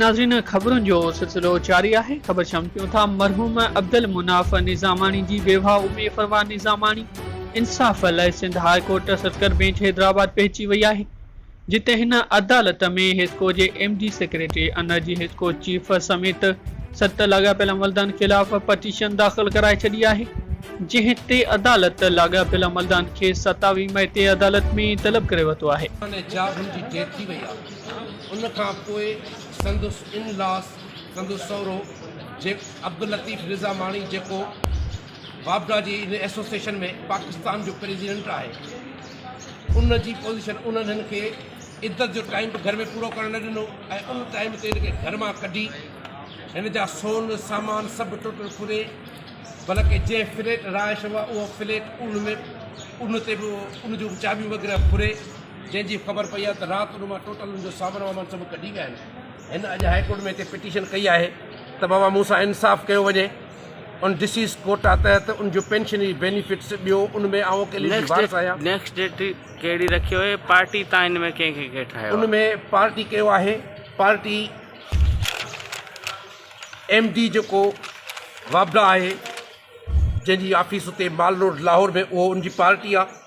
नाज़रीन, ख़बरुनि जो सिलसिलो जारी आहे। ख़बर चमकियूं था मरहूम अब्दुल मुनाफ निज़ामानी जी बेवा उमे फरवा निज़ामानी इंसाफ़ लाइ Sindh high court सदकर bench Hyderabad पहुची वई आहे, जिते हिन अदालत में हिस्को जे MD सेक्रेटरी एनर्जी हिस्को चीफ समेत 7 लाॻापियल अमलदान ख़िलाफ़ पटिशन दाख़िल कराए छॾी आहे, जंहिं ते अदालत लाॻापियल अमलदान खे 27 मई ते अदालत में तलब करे वरितो आहे। उन खां पोइ संदुसि इन लॉस संदुसि सहुरो जे अब्दुल लतीफ़ निज़ामानी जेको वाबडा जी इन एसोसिएशन में पाकिस्तान जो प्रेसिडेंट आहे, उन जी पोजीशन उन्हनि खे इद्दत जो टाइम घर में पूरो करण न ॾिनो ऐं उन टाइम ते हिनखे घर मां कढी हिन जा सोन सामान सभु टोटल फुरे, बल्कि जंहिं फ्लैट रहाइश हुआ उहो फ्लैट उन ते बि उन जूं चाबियूं वग़ैरह फुरे, जंहिंजी ख़बर पई आहे त राति उन मां टोटल उन जो सामान वामान सभु कढी विया आहिनि। हिन अॼु हाईकोर्ट में हिते पिटीशन कई आहे त बाबा मूंसां इंसाफ़ कयो वञे, उन डिसीज़ कोटा तहत उन जो पेंशनरी बेनिफिट्स ॿियो उन में आउं अकेली वारिस आहियां। नेक्स्ट डेट कहिड़ी रखी हुई पार्टी तव्हां हिन में कंहिंखे ठाहियो? उन में पार्टी कयो आहे, पार्टी MD जेको वाबडा आहे जंहिंजी ऑफिस उते माल रोड लाहौर में, उहो उनजी पार्टी आहे।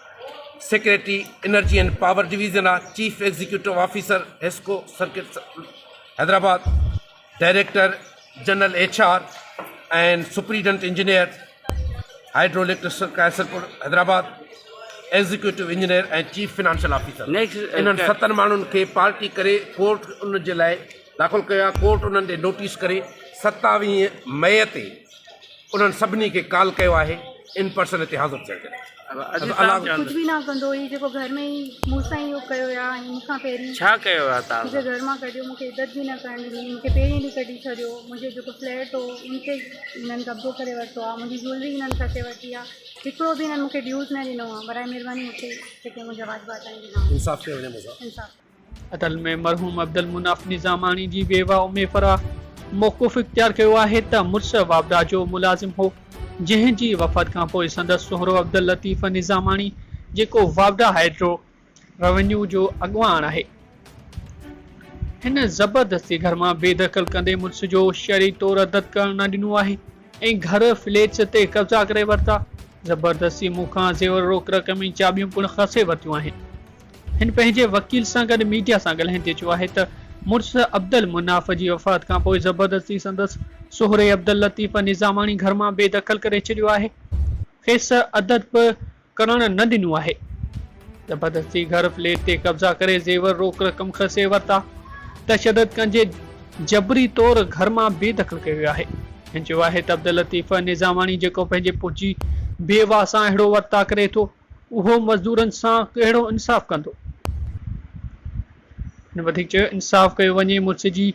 Secretary energy and power division आहे। Chief executive officer HESCO circuit Hyderabad, director general HR and superintendent engineer hydro electric Kaisarpur Hyderabad, executive engineer ऐं चीफ फिनेंशियल ऑफिसर। इन्हनि 7 माण्हुनि खे पार्टी करे कोर्ट उन जे लाइ दाख़िल कयो आहे। कोर्ट उन्हनि ॾे नोटिस करे 27 मई ते उन्हनि सभिनी खे कॉल कयो आहे इन पर्सन हिते हाज़िर थियण जे लाइ। कुछ भी ना कंदो, ही जेको घर में ही मूंसां ही कयो या मूंखां पहिरीं छा कयो आहे तव्हां? मूंखे घर मां कढियो, मूंखे इज़त बि न करण ॾिनी, मूंखे पहिरीं ॾींहुं कढी छॾियो। मुंहिंजो जेको फ्लैट हो उनते हिननि कब्ज़ो करे वरितो आहे, मुंहिंजी ज्वेलरी हिननि खसे वरिती आहे, हिकिड़ो बि हिननि मूंखे ड्यूज़ न ॾिनो आहे। बराए महिरबानी हुते जेके मुंहिंजा वाजिबात आहिनि इंसाफ़ कयो वञे मूंसां। इंसाफ़ अदल में मरहूम अब्दुल मुनाफ निज़ामानी जी बेवा उमे फरवा मौक़ुफ़ इख्तियार कयो आहे त मुड़ुस वाबडा जो मुलाज़िम हो, जंहिंजी वफ़ात खां पोइ संदसि सोहरो अब्दुल लतीफ़ निज़ामानी जेको वाबडा हाइड्रो रेवेन्यू जो अॻुवान आहे, हिन ज़बरदस्ती घर मां बेदख़ल कंदे मुड़ुस जो शरई तौरु रद्द करणु न ॾिनो आहे ऐं घर फ्लैट्स ते कब्ज़ा करे वरिता। ज़बरदस्ती मूंखां ज़ेवर रोक रक़म जी चाबियूं पिणु खसे वरितियूं आहिनि। हिन पंहिंजे वकील सां गॾु मीडिया सां ॻाल्हाईंदे चयो आहे त मुड़ुस अब्दुल मुनाफ जी वफ़ात खां पोइ ज़बरदस्ती संदसि सोहरे अब्दुल लतीफ़ निज़ामानी घर मां बेदख़ल करे छॾियो आहे, खेसि अदब करणु न ॾिनो आहे। ज़बरदस्ती घर फ्लैट ते कब्ज़ा करे ज़ेवर रोक रक़म खसे वरिता, तशदद कंजे जबरी तौरु घर मां बेदख़ल कयो वियो आहे। हिन चयो आहे त अब्दुल लतीफ़ निज़ामानी जेको पंहिंजे पुट जी बेवा सां अहिड़ो वर्ता करे थो, उहो मज़दूरनि सां कहिड़ो इंसाफ़ कंदो। हिन वधीक चयो इंसाफ़ कयो वञे, मुड़ुस जी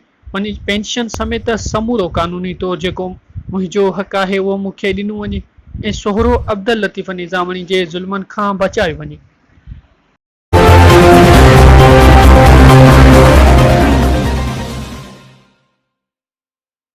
पेंशन समेत समूरो कानूनी तौरु जेको मुंहिंजो हक़ आहे उहो मूंखे ॾिनो वञे ऐं सोहरो अब्दुल लतीफ़ निज़ामानी जे ज़ुल्मनि खां बचायो वञे।